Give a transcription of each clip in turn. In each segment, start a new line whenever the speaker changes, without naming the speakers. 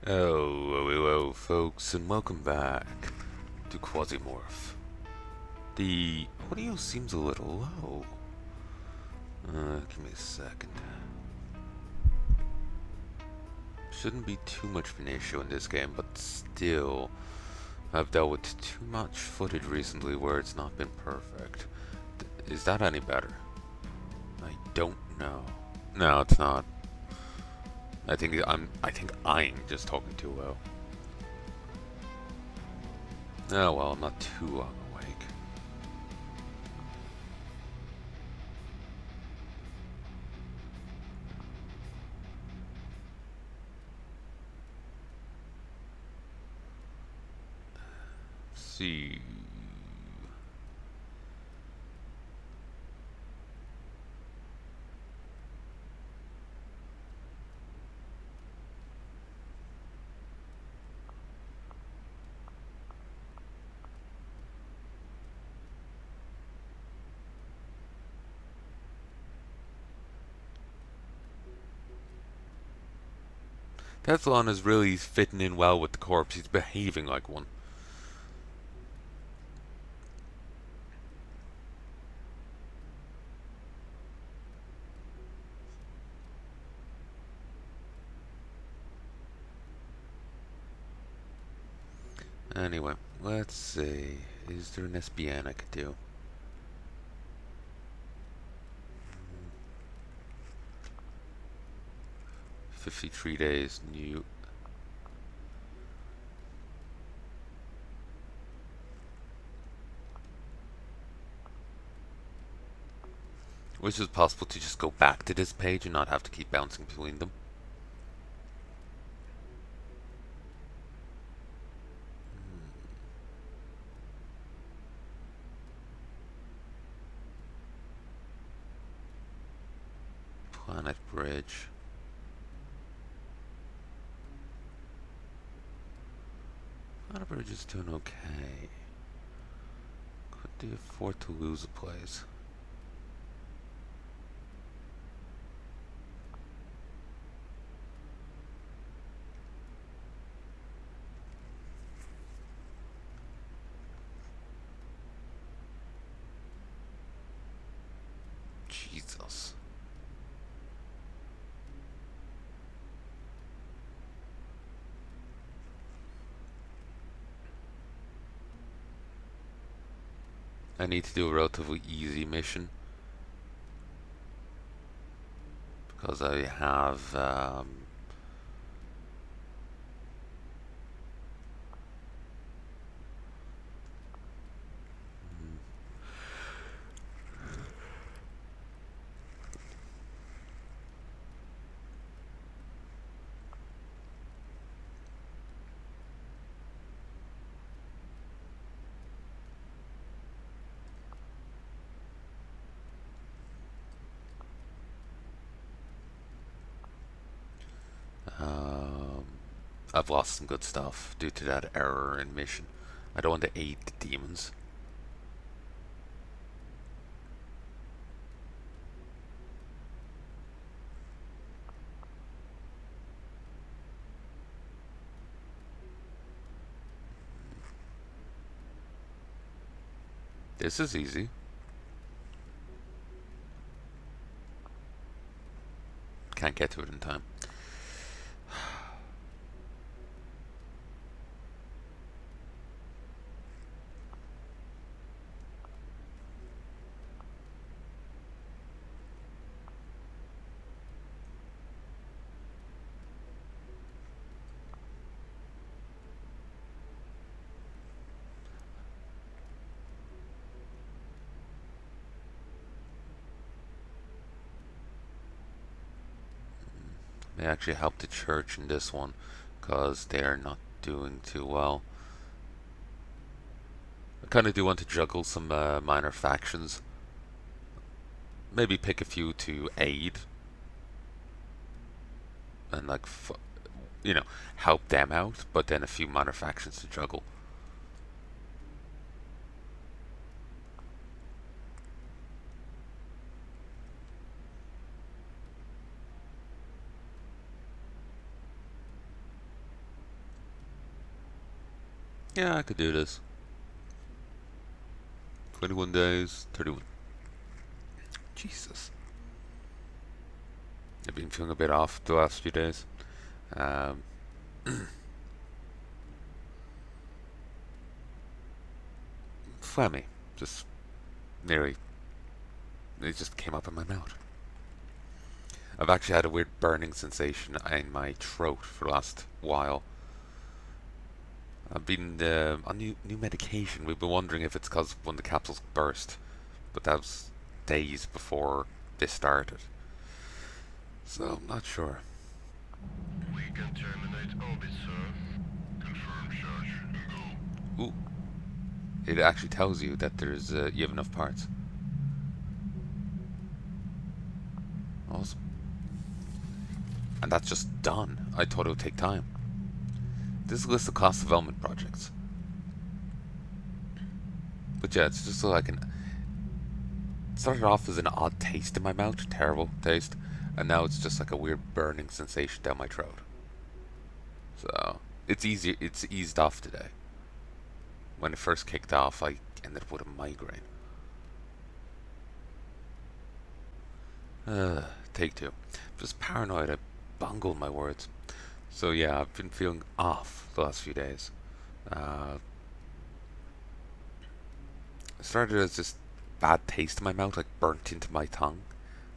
Hello, folks, and welcome back to Quasimorph. The audio seems a little low. Give me a second. Shouldn't be too much of an issue in this game, but still, I've dealt with too much footage recently where it's not been perfect. Is that any better? I don't know. No, it's not. I think I'm just talking too well. Oh well, I'm not too long awake. See. Teflon is really fitting in well with the corpse. He's behaving like one. Anyway, let's see. Is there an SBN I could do? 53 days, new. Which is possible to just go back to this page and not have to keep bouncing between them. Planet Bridge. Planet Bridge is doing okay. Could they afford to lose a place? Jesus. I need to do a relatively easy mission. Because I have, um, I've lost some good stuff due to that error in mission. I don't want to aid the demons. This is easy. Can't get to it in time. They actually helped the church in this one because they are not doing too well. I kind of do want to juggle some minor factions. Maybe pick a few to aid and like, help them out, but then a few minor factions to juggle. Yeah, I could do this. 21 days, 31. Jesus. I've been feeling a bit off the last few days. Um, phlegmy. Just nearly. It just came up in my mouth. I've actually had a weird burning sensation in my throat for the last while. I've been on new medication. We've been wondering if it's because when the capsules burst, but that was days before this started. So I'm not sure.
We can terminate orbit, sir. Confirm charge and go.
Ooh, it actually tells you that there's you have enough parts. Awesome. And that's just done. I thought it would take time. This is a list of cost development projects. But yeah, it's just so I can. It started off as an odd taste in my mouth, terrible taste, and now it's just like a weird burning sensation down my throat. So it's easier. It's eased off today. When it first kicked off, I ended up with a migraine. Take two. Just paranoid. I bungled my words. So yeah, I've been feeling off the last few days. Uh, it started as just bad taste in my mouth, like burnt into my tongue.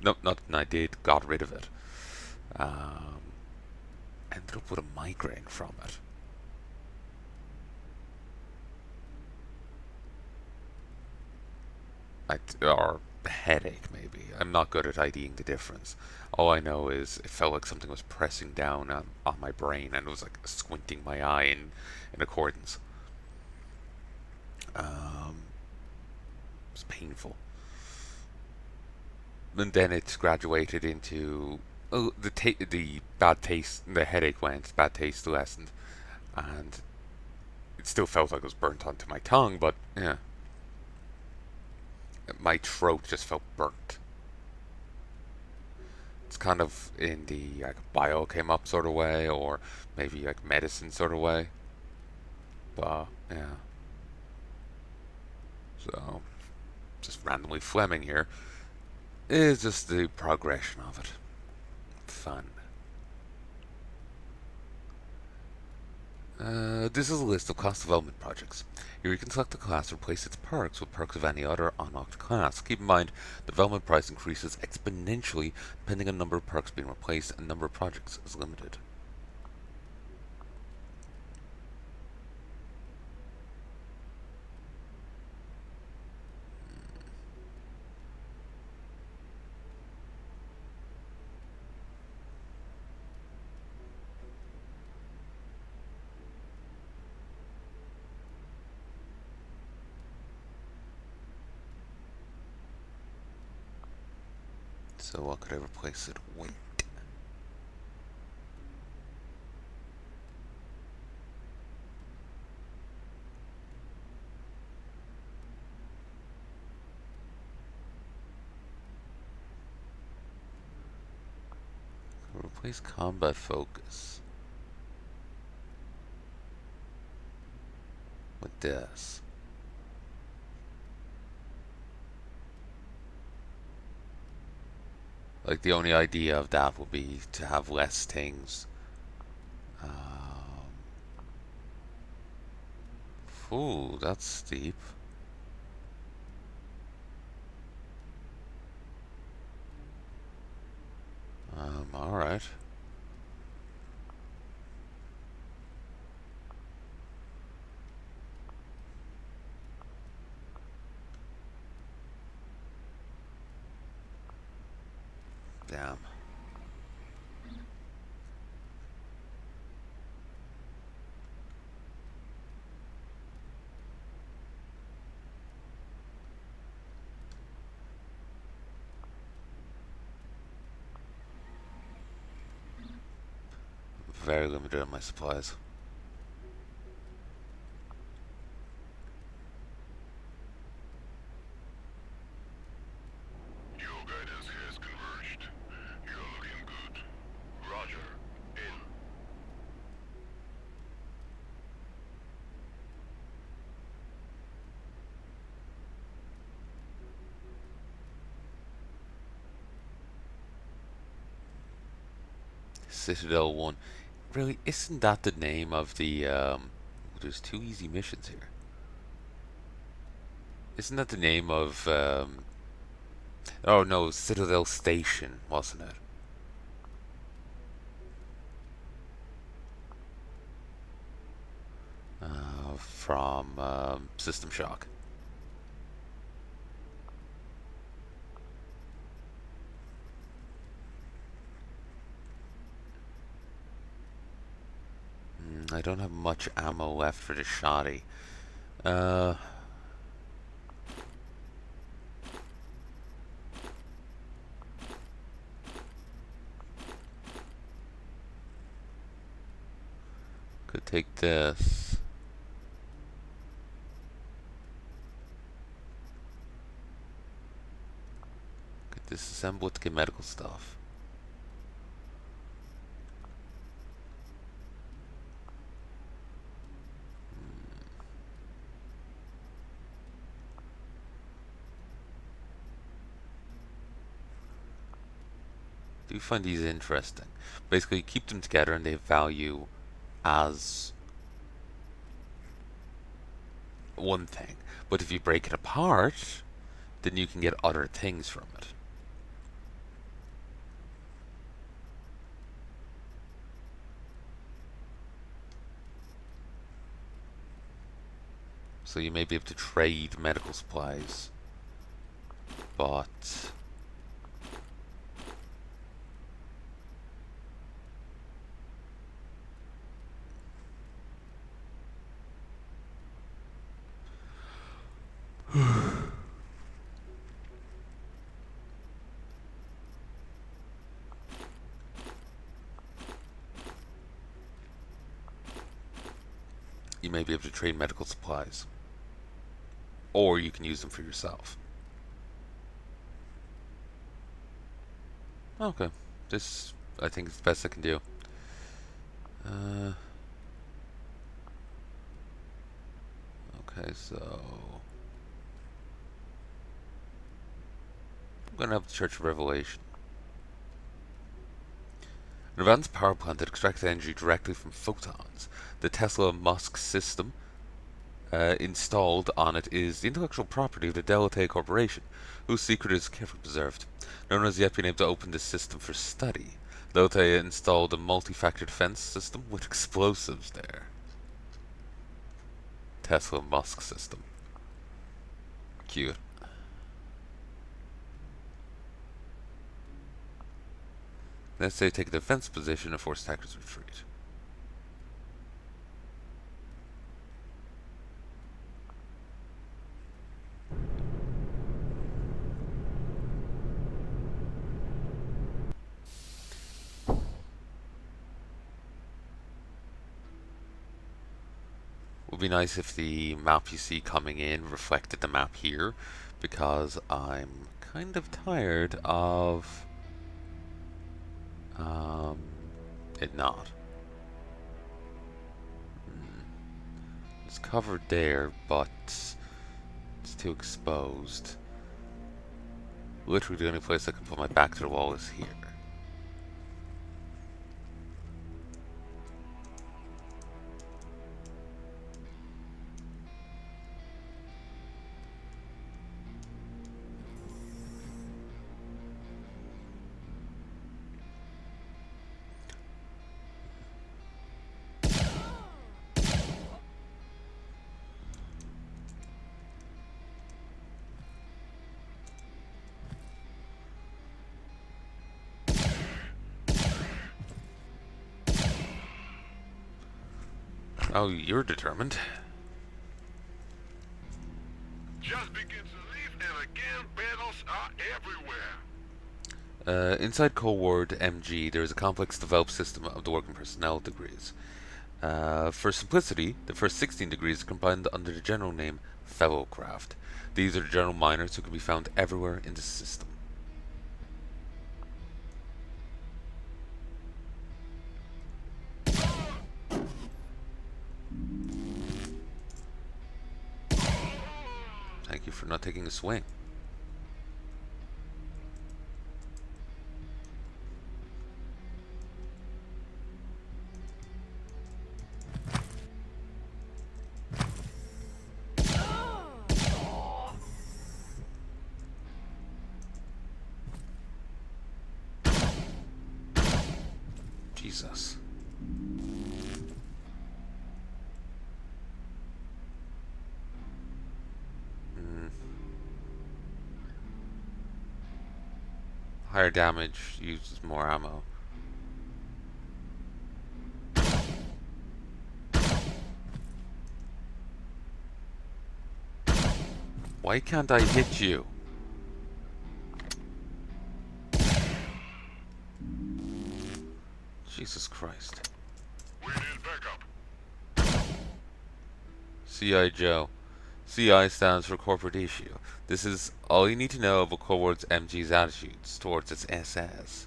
No, nothing I did got rid of it. Um, Ended up with a migraine from it. Or headache, maybe. I'm not good at IDing the difference. All I know is it felt like something was pressing down on my brain and it was like squinting my eye in accordance. Um, it was painful. And then it graduated into the bad taste. The headache went, bad taste lessened, and it still felt like it was burnt onto my tongue. But yeah, my throat just felt burnt. It's kind of in the like bio came up sort of way, or maybe like medicine sort of way. But yeah, so just randomly Fleming here is just the progression of it. Fun. This is a list of class development projects. Here you can select a class to replace its perks with perks of any other unlocked class. Keep in mind, the development price increases exponentially depending on the number of perks being replaced and number of projects is limited. So what could I replace it with? Replace combat focus with this. Like the only idea of that would be to have less things. Um, Ooh, that's steep. Alright. Damn. Very limited on my supplies.
Your guidance has converged. You're looking good. Roger. In.
Citadel 1. Really, isn't that the name of the, there's two easy missions here. Isn't that the name of, oh no, Citadel Station, wasn't it? From, System Shock. I don't have much ammo left for the shotty. Uh, could take this. Could disassemble it to get medical stuff. Do find these interesting. Basically, you keep them together and they have value as one thing. But if you break it apart, then you can get other things from it. So you may be able to trade medical supplies, but you may be able to trade medical supplies. Or you can use them for yourself. Okay. This, I think, is the best I can do. Okay, so I'm gonna have the Church of Revelation. An advanced power plant that extracts energy directly from photons. The Tesla Musk system installed on it is the intellectual property of the Delta Corporation, whose secret is carefully preserved. No one has yet been able to open this system for study. Delta installed a multi-factor defense system with explosives there. Tesla Musk system. Cute. Let's say take a defense position and force attackers retreat. Would be nice if the map you see coming in reflected the map here, because I'm kind of tired of it not. It's covered there, but it's too exposed. Literally the only place I can put my back to the wall is here. Oh, you're determined.
Just begin to leave, and again, battles are everywhere.
Inside Cold MG, there is a complex developed system of the working personnel degrees. For simplicity, the first 16 degrees are combined under the general name Fellowcraft. These are the general miners who can be found everywhere in the system. Thank you for not taking a swing. Jesus. Higher damage uses more ammo. Why can't I hit you? Jesus Christ.
We need backup.
CI Joe. CI stands for corporate issue. This is all you need to know about towards MG's attitudes towards its SS.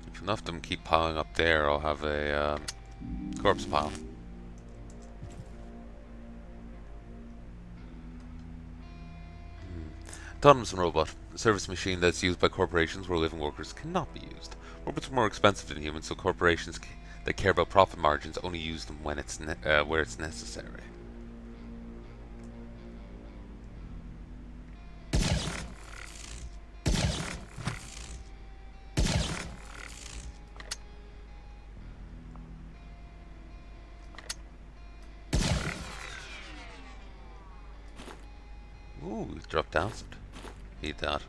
If enough of them keep piling up there, I'll have a corpse pile. Autonomous robot, a service machine that's used by corporations where living workers cannot be used. Robots are more expensive than humans, so corporations that care about profit margins only use them when it's where it's necessary. Ooh, he dropped acid. Need that.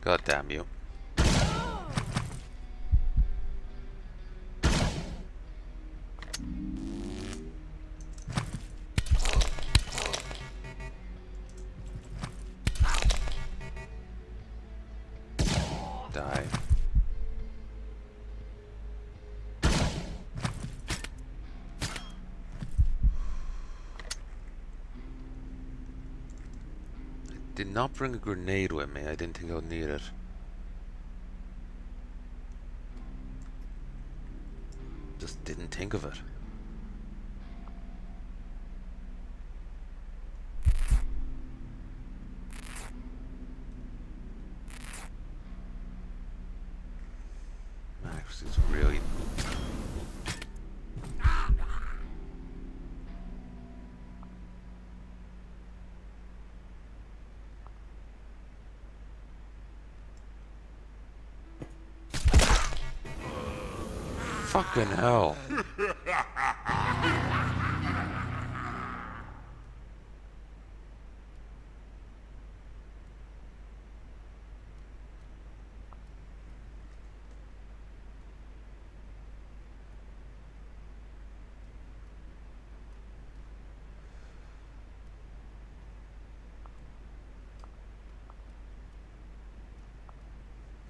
God damn you. Die. Did not bring a grenade with me. I didn't think I would need it. Just didn't think of it. Max is really... Fucking hell.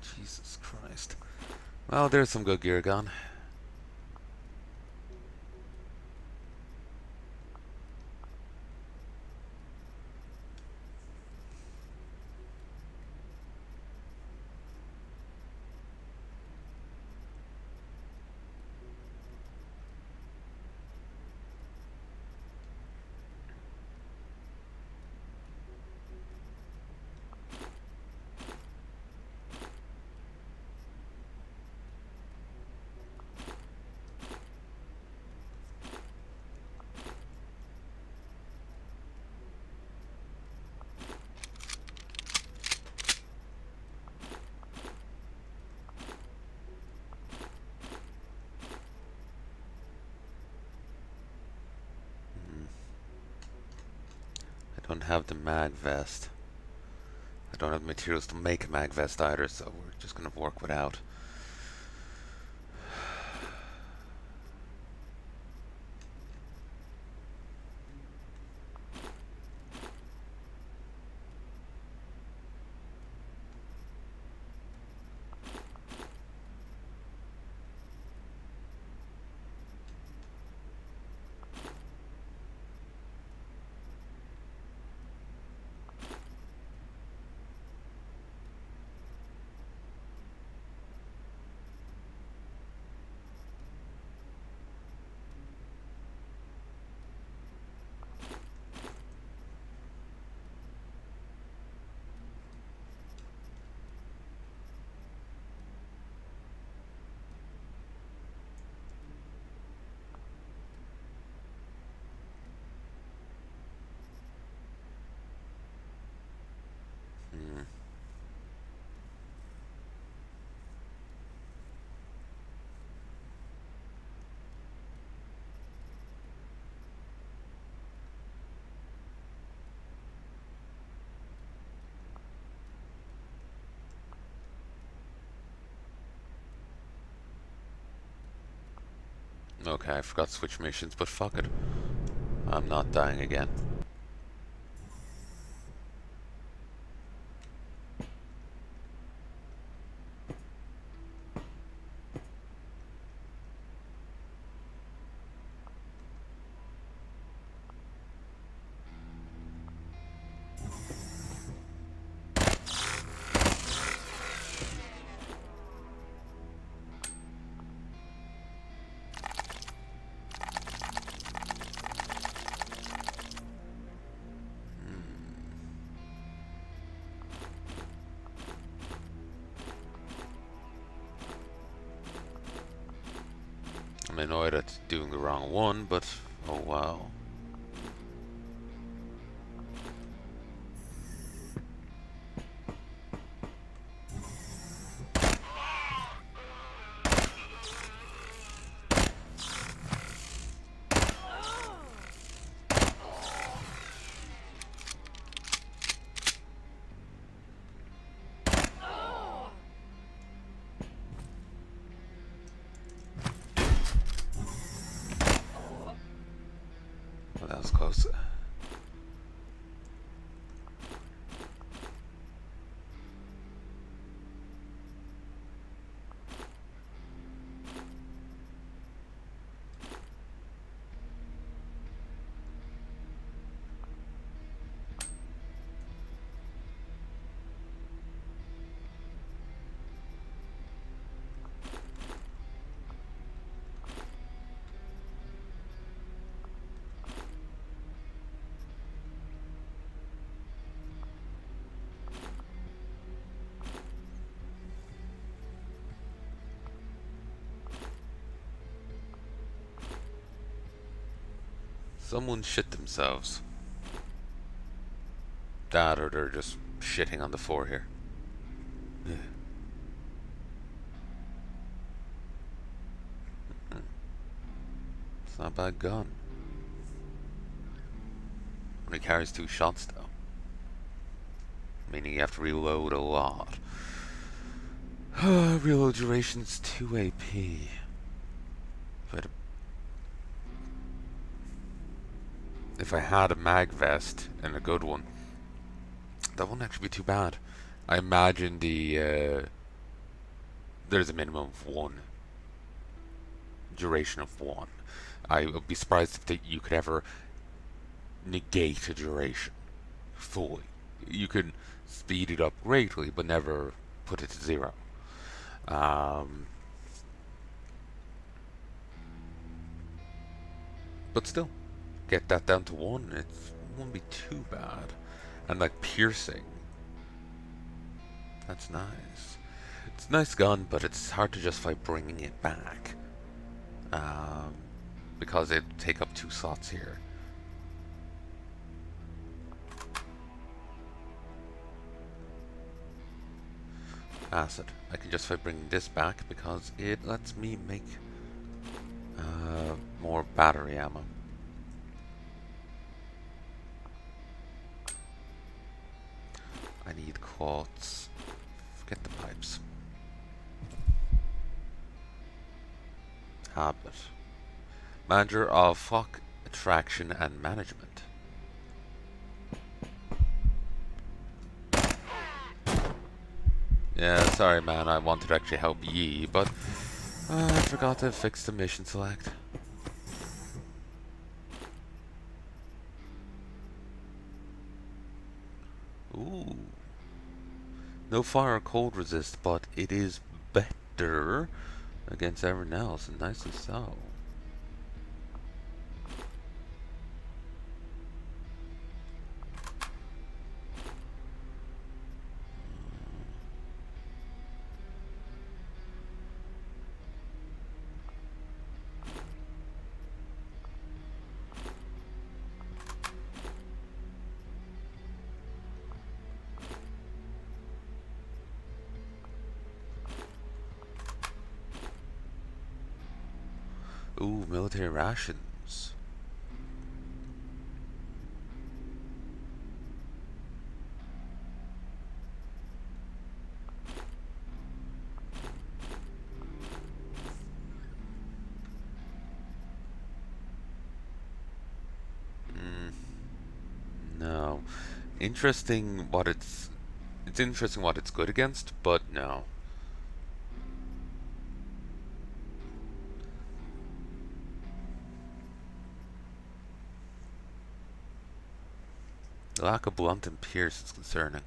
Jesus Christ. Well, there's some good gear gone. I don't have the mag vest. I don't have materials to make a mag vest either, so we're just gonna work without. Okay, I forgot to switch missions, but fuck it. I'm not dying again. I'm annoyed at doing the wrong one, but oh wow. Well, that was close. Someone shit themselves. That or they're just shitting on the floor here. It's not a bad gun. Only carries 2 shots though. Meaning you have to reload a lot. Reload duration's 2 AP. If I had a mag vest and a good one, that wouldn't actually be too bad. I imagine there's a minimum of 1. Duration of 1. I would be surprised if you could ever negate a duration fully. You could speed it up greatly, but never put it to 0. Um, but still, get that down to 1. It won't be too bad. And like piercing, that's nice. It's a nice gun, but it's hard to justify bringing it back. Because it'd take up 2 slots here. Acid. I can justify bringing this back because it lets me make more battery ammo. I need quartz. Forget the pipes. Habit. Manager of flock attraction and management. Yeah, sorry man, I wanted to actually help ye, but I forgot to fix the mission select. Ooh. No fire or cold resist, but it is better against everyone else, and nicely so. Ooh, military rations. interesting what it's interesting what it's good against, but no. The lack of blunt and pierce is concerning.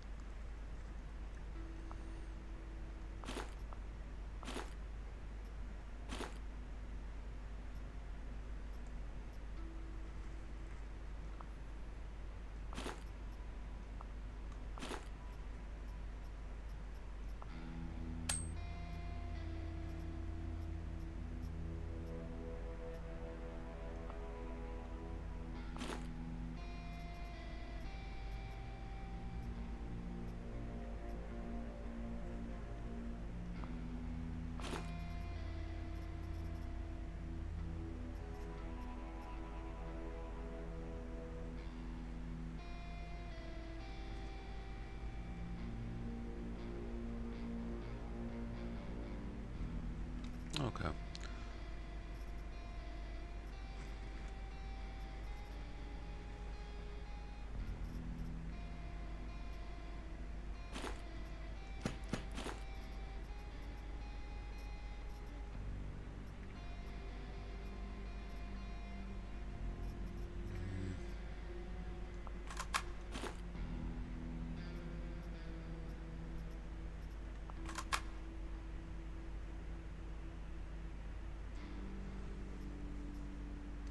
Okay.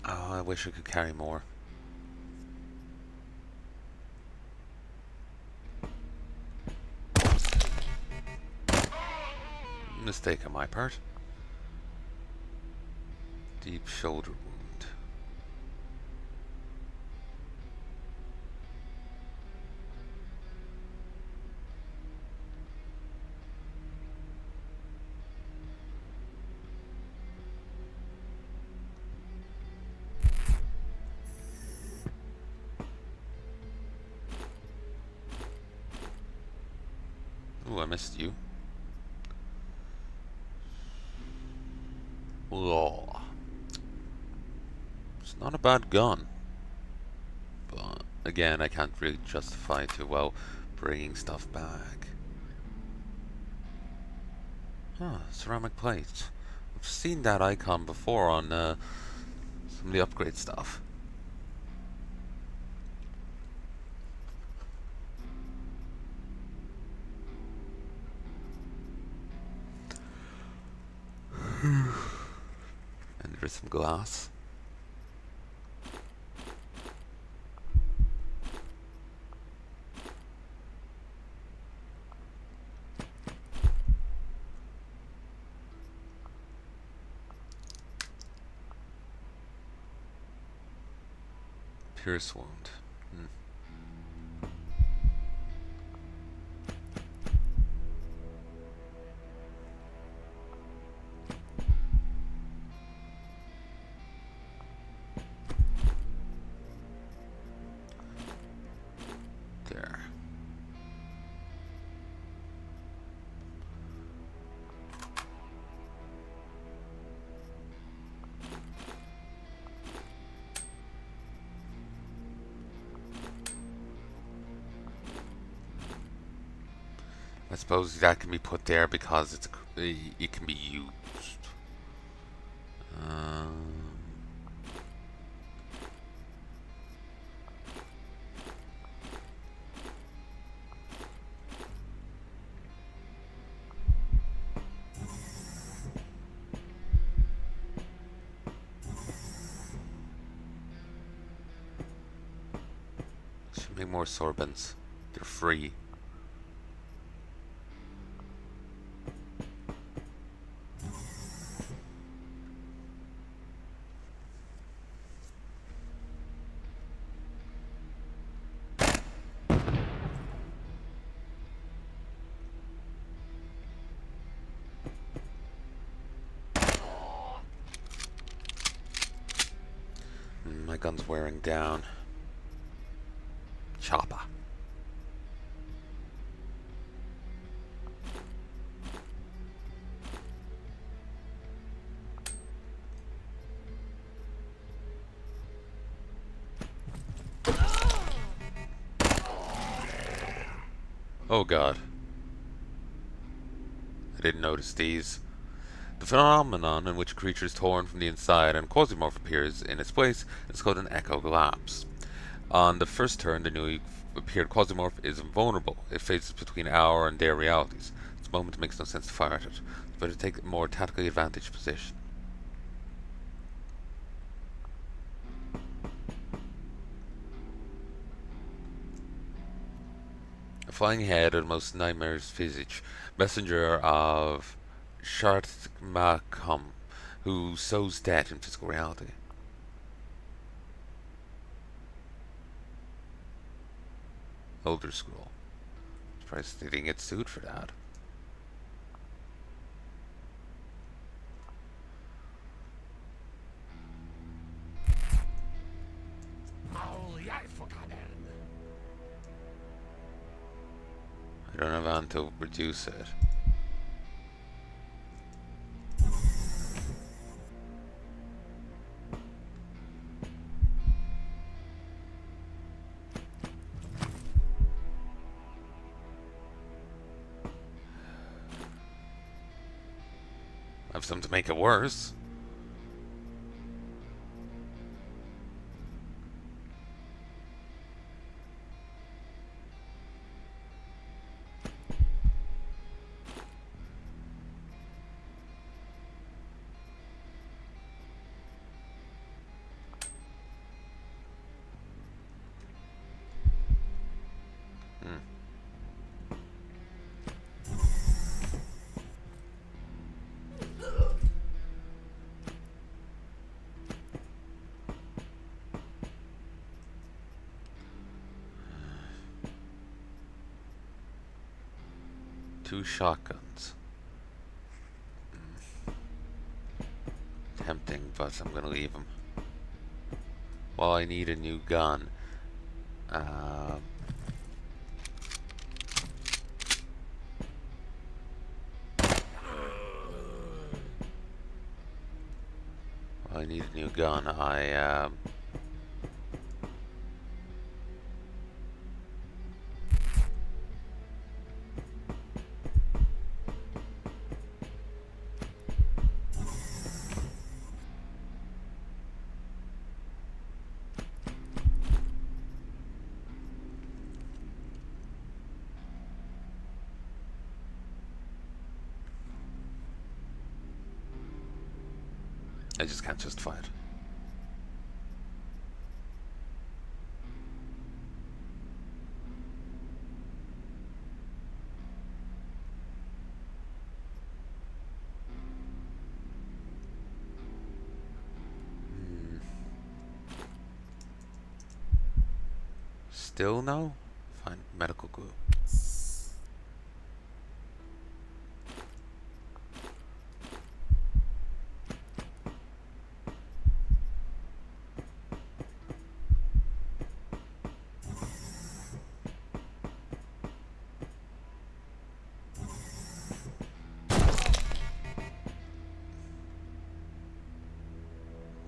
Oh, I wish I could carry more. Mistake on my part. Deep shoulder wound. Ooh, I missed you. Law. It's not a bad gun. But again, I can't really justify too well bringing stuff back. Huh, ceramic plates. I've seen that icon before on some of the upgrade stuff. And there's some glass. Pierce wound. There. I suppose that can be put there because it can be used. Should make more sorbents. They're free. My gun's wearing down. Chopper. Oh god, I didn't notice these. The phenomenon in which a creature is torn from the inside and Quasimorph appears in its place is called an echo collapse. On the first turn, the newly appeared Quasimorph is invulnerable. It phases between our and their realities. At this moment, it makes no sense to fire at it. It's better to take a more tactically advantaged position. A flying head of the most nightmarish visage, messenger of Shartmakum, who sows death in physical reality. Elder Scroll. Surprised they didn't get sued for that. I don't have on to reduce it. I have something to make it worse. Hmm. Two shotguns. Tempting, but I'm gonna leave them. Well, I need a new gun. Um, well, I need a new gun. I just can't justify it. Still no? Fine. Medical glue.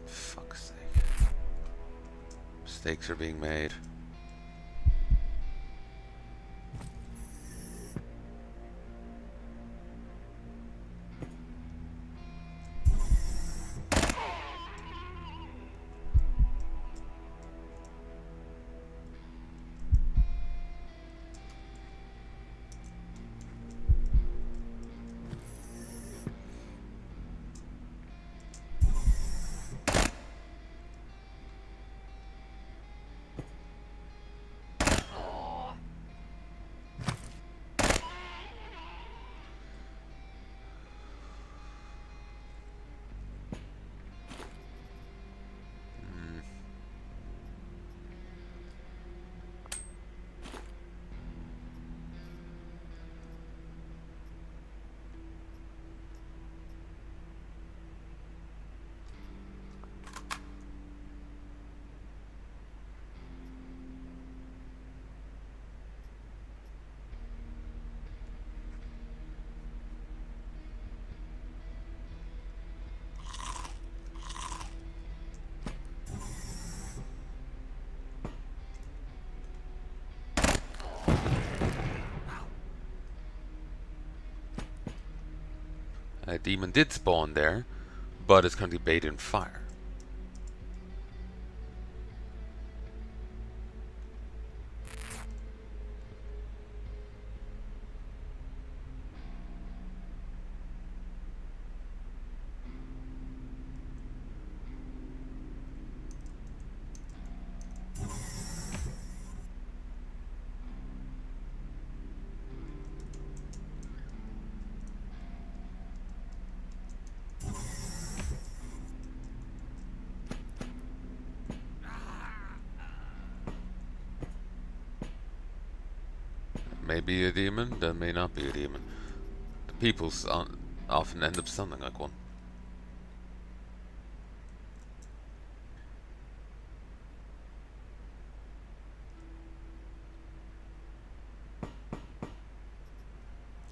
Fuck's sake. Mistakes are being made. A demon did spawn there, but it's currently baited in fire. May be a demon, there may not be a demon. The people often end up sounding like one.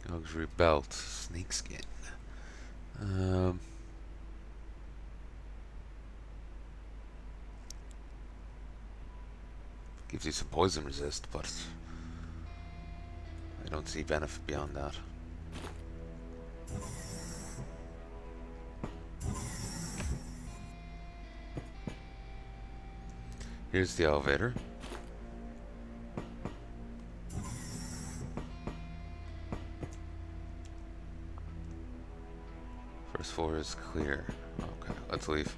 Luxury belt, snakeskin. Gives you some poison resist, but I don't see benefit beyond that. Here's the elevator. First floor is clear. Okay, let's leave.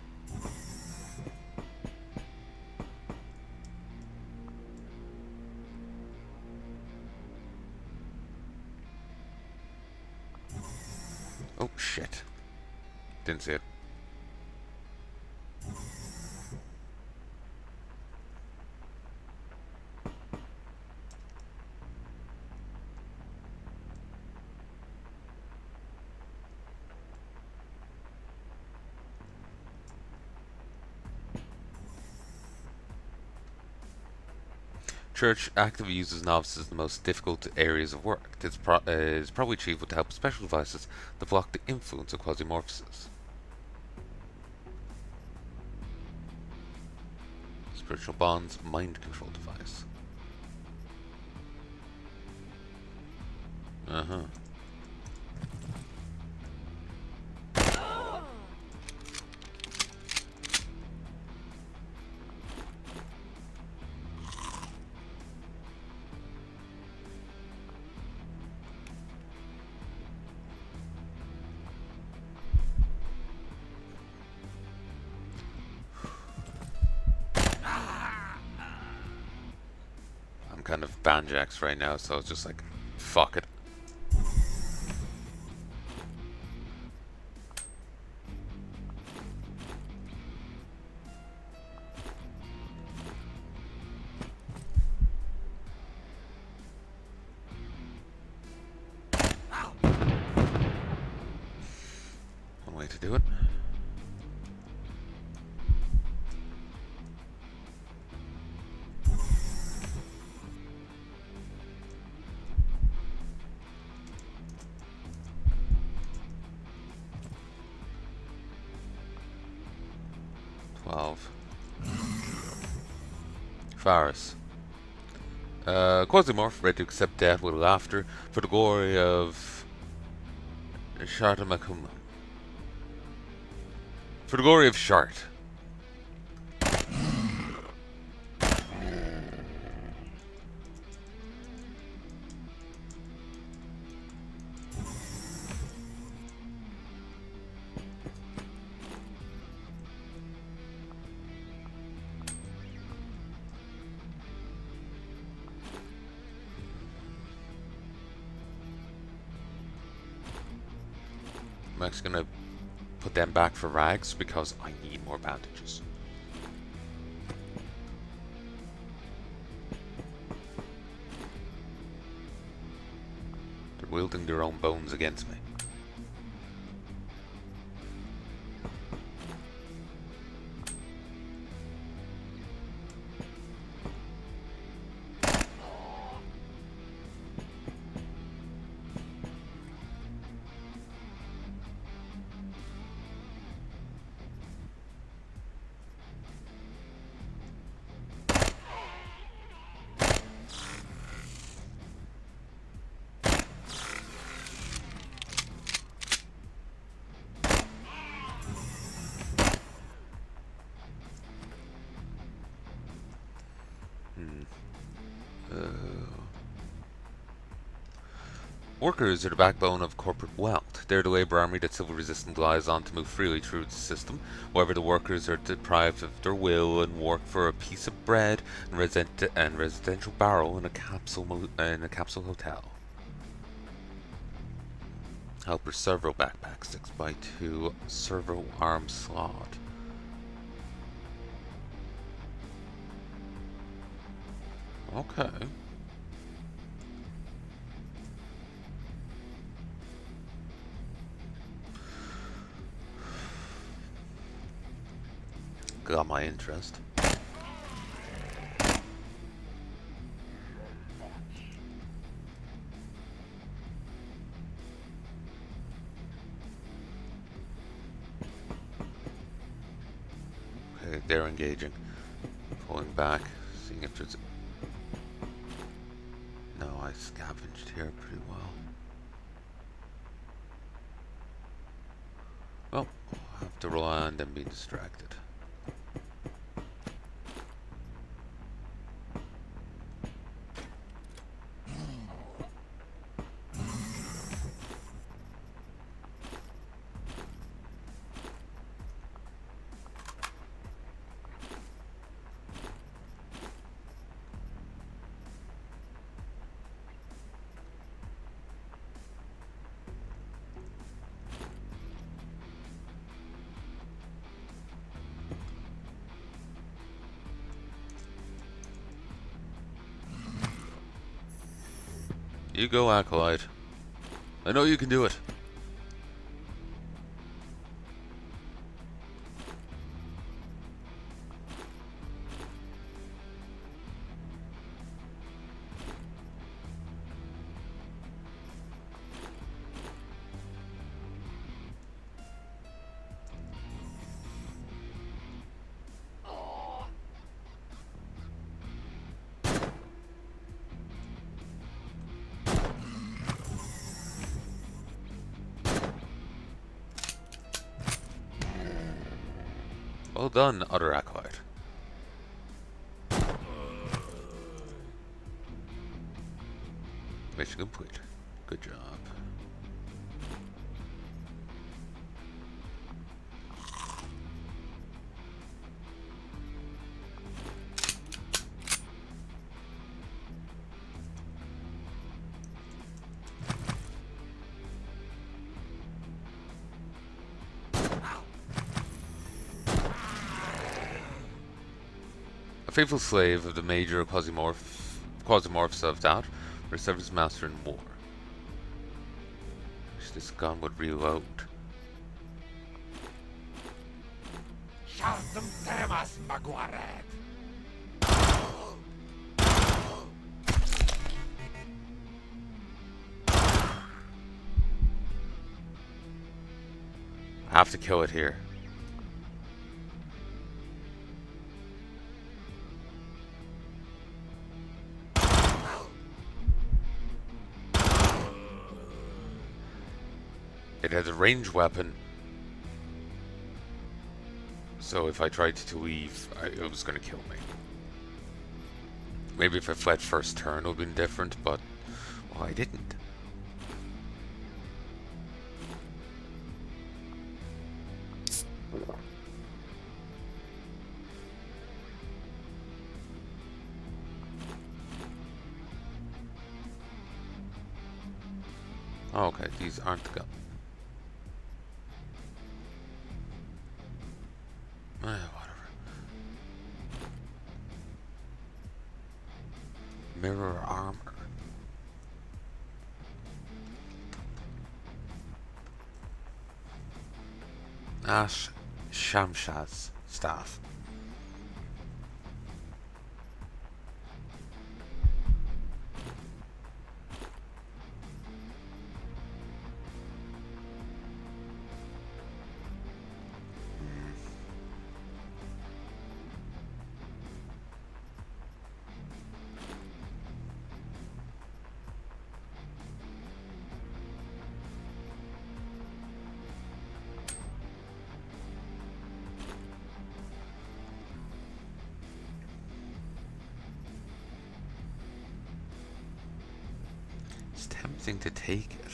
Oh shit. Didn't see it. Church actively uses novices in the most difficult areas of work. This is probably achieved with the help of special devices that block the influence of Quasimorphs. Spiritual bonds, mind control device. Uh-huh. Kind of banjaxed right now, so it's just like, fuck it. One way to do it. Faris. Quasimorph, ready to accept death with laughter for the glory of Shartamakuma. For the glory of Shart. I'm actually gonna put them back for rags because I need more bandages. They're wielding their own bones against me. Workers are the backbone of corporate wealth. They're the labor army that civil resistance relies on to move freely through the system. However, the workers are deprived of their will and work for a piece of bread and residential barrel in a capsule hotel. Helper servo backpack 6x2 servo arm slot. Okay. Got my interest. Okay, they're engaging. Pulling back, seeing if there's... No, I scavenged here pretty well. Well, I'll have to rely on them being distracted. You go, Acolyte. I know you can do it. Well done, other Acolyte. Mission complete. Good job. A faithful slave of the major Quasimorphs of that, where served as master in war. Wish this gun would reload. I have to kill it here. It has a ranged weapon, so if I tried to leave, it was going to kill me. Maybe if I fled first turn it would have been different, but well, I didn't. Oh, okay, these aren't the guns. Whatever. Mirror armor. Ash Shamshad's staff. anything to take it.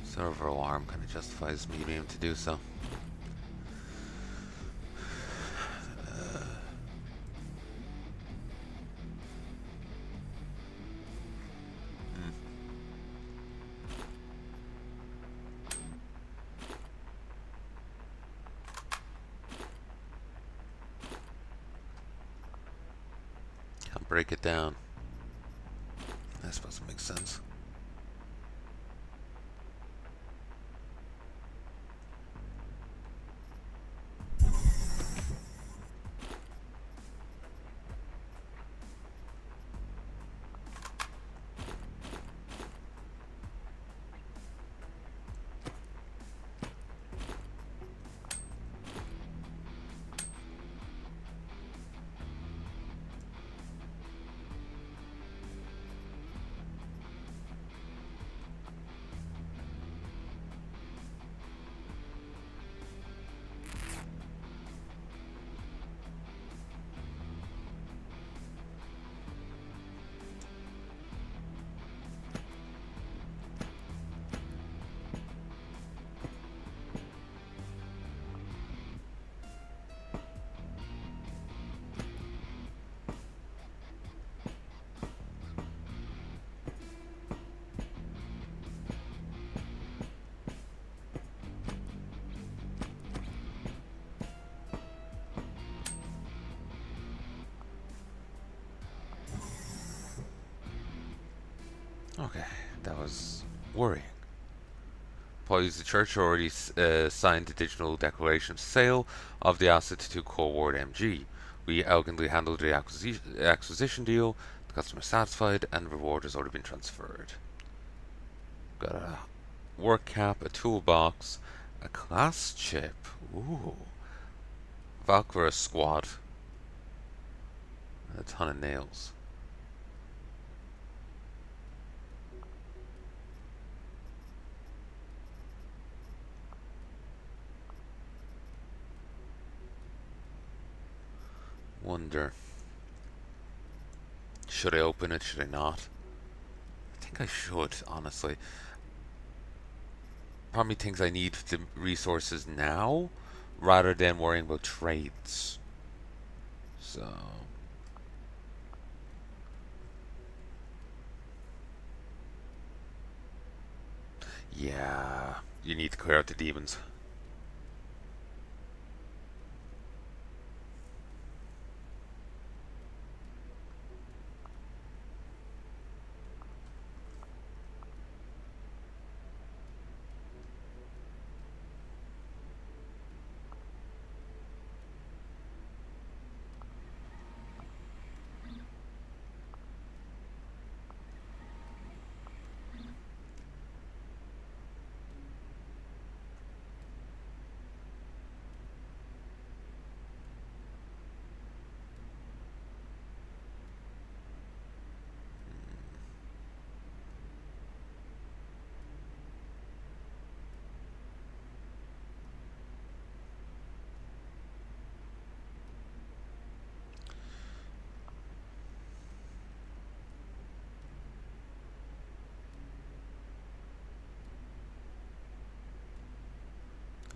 Server alarm kind of justifies me being able to do so. Can't break it down. I suppose it makes sense. Okay, that was worrying. Apologies, the church already signed the digital declaration of sale of the asset to Core Ward MG. We elegantly handled the acquisition deal, the customer satisfied, and the reward has already been transferred. Got a work cap, a toolbox, a class chip. Ooh. Valkyra squad. And a ton of nails. Wonder. Should I open it? Should I not? I think I should, honestly. Part of me thinks I need the resources now rather than worrying about trades. So. Yeah. You need to clear out the demons.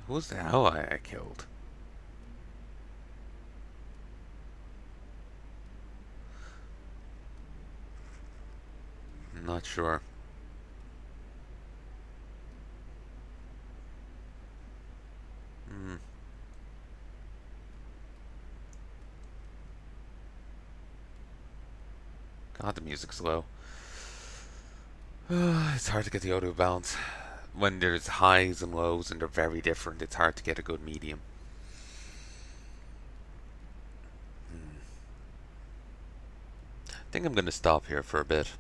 Who was the ally I killed? I'm not sure. Hmm. God, the music's low. It's hard to get the audio balance. When there's highs and lows and they're very different, it's hard to get a good medium. I think I'm going to stop here for a bit.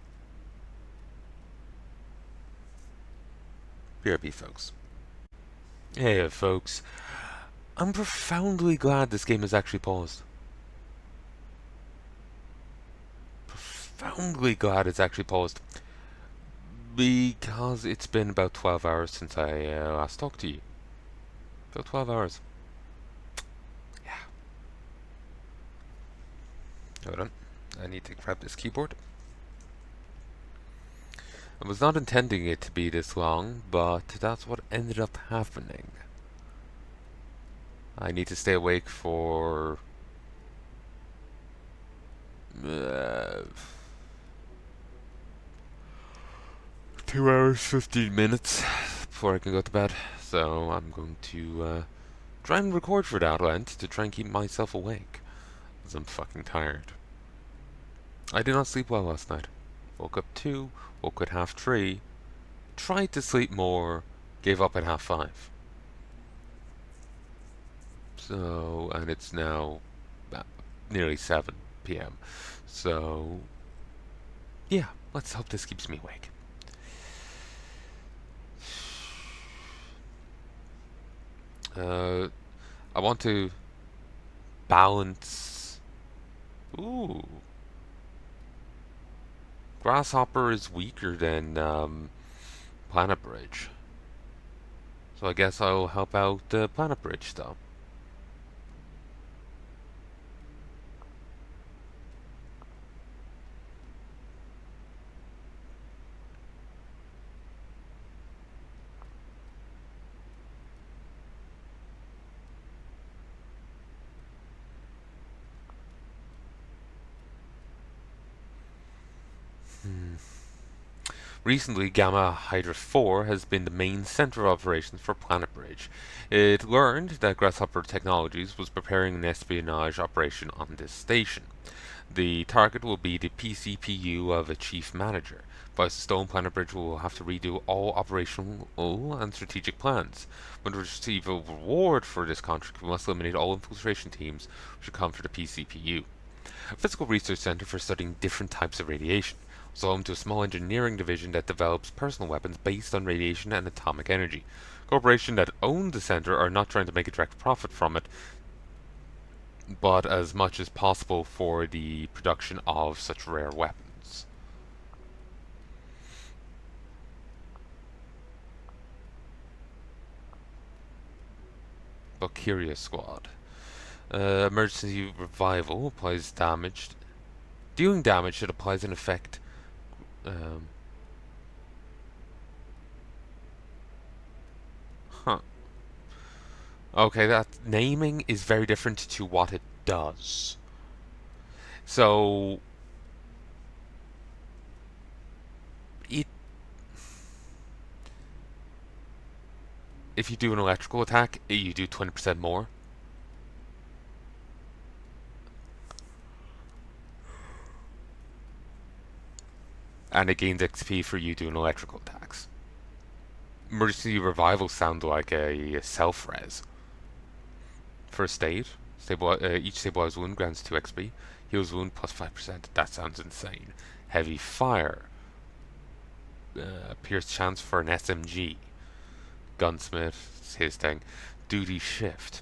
BRB, folks. Hey, folks. I'm profoundly glad this game is actually paused. Profoundly glad it's actually paused. Because it's been about 12 hours since I last talked to you. About 12 hours. Hold on. I need to grab this keyboard. I was not intending it to be this long, but that's what ended up happening. I need to stay awake for uh, 2 hours, 15 minutes before I can go to bed. So I'm going to try and record for that length to try and keep myself awake. Because I'm fucking tired. I did not sleep well last night. Woke up 2, woke at half 3, tried to sleep more, gave up at half 5. So, and it's now nearly 7 p.m. So, yeah, let's hope this keeps me awake. I want to balance. Ooh, Grasshopper is weaker than Planet Bridge. So I guess I'll help out Planet Bridge though. Recently, Gamma Hydra 4 has been the main center of operations for Planet Bridge. It learned that Grasshopper Technologies was preparing an espionage operation on this station. The target will be the PCPU of a chief manager. By Stone, Planet Bridge will have to redo all operational and strategic plans. When we receive a reward for this contract, we must eliminate all infiltration teams which come for the PCPU. A physical research center for studying different types of radiation. It's home to a small engineering division that develops personal weapons based on radiation and atomic energy. Corporations that own the center are not trying to make a direct profit from it, but as much as possible for the production of such rare weapons. Valkyria Squad. Emergency revival applies damage. Dealing damage that applies an effect. Um, huh. Okay, that naming is very different to what it does. So it if you do an electrical attack, you do 20% more. And it gains XP for you doing electrical attacks. Emergency revival sound like a self-res. First aid. Each stabilized wound grants 2 XP. Heals wound plus 5%. That sounds insane. Heavy fire. Pierce chance for an SMG. Gunsmith. It's his thing. Duty shift.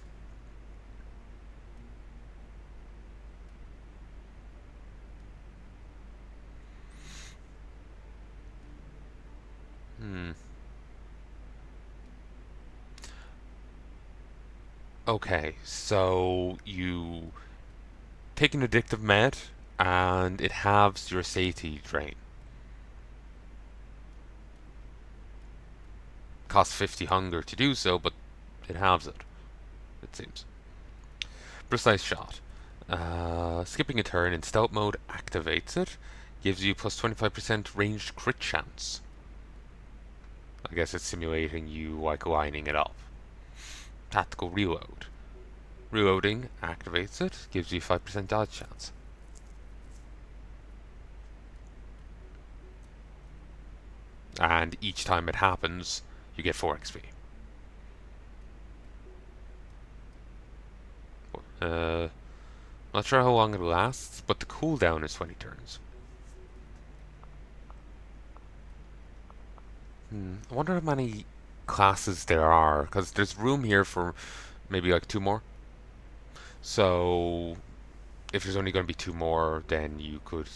Hmm. Okay, so you take an addictive med, and it halves your satiety drain. Costs 50 hunger to do so, but it halves it, it seems. Precise shot. Skipping a turn in stealth mode activates it. Gives you plus 25% ranged crit chance. I guess it's simulating you like lining it up. Tactical reload. Reloading activates it. Gives you 5% dodge chance. And each time it happens, you get 4 XP. Not sure how long it lasts, but the cooldown is 20 turns. I wonder how many classes there are, because there's room here for maybe like 2 more. So, if there's only going to be 2 more, then you could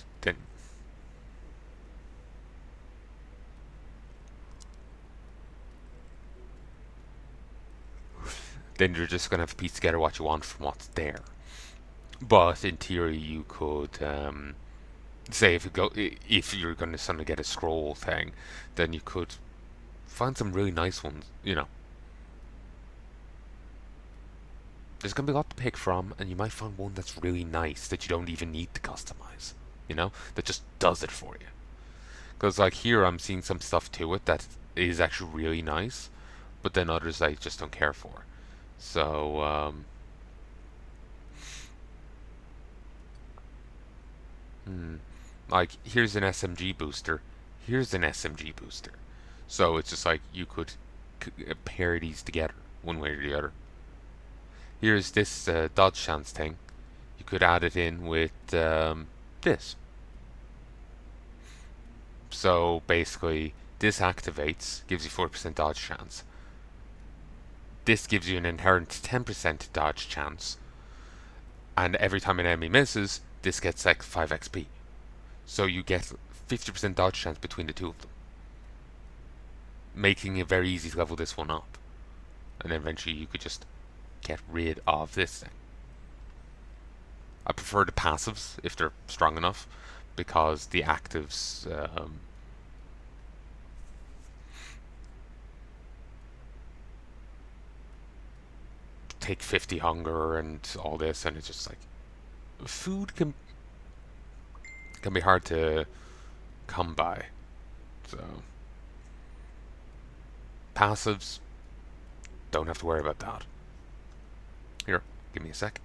then you're just going to have to piece together what you want from what's there. But in theory, you could say if you're going to suddenly get a scroll thing, then you could find some really nice ones. There's going to be a lot to pick from, and you might find one that's really nice that you don't even need to customize. That just does it for you. Because like here, I'm seeing some stuff to it that is actually really nice, but then others I just don't care for. So hmm, like here's an SMG booster, here's an SMG booster. So it's just like you could pair these together one way or the other. Here's this dodge chance thing. You could add it in with this. So basically, this activates, gives you 4% dodge chance. This gives you an inherent 10% dodge chance. And every time an enemy misses, this gets like 5 XP. So you get 50% dodge chance between the two of them, making it very easy to level this one up. And then eventually you could just get rid of this thing. I prefer the passives if they're strong enough, because the actives take 50 hunger and all this, and it's just like food can be hard to come by. So passives, don't have to worry about that. Here, give me a sec.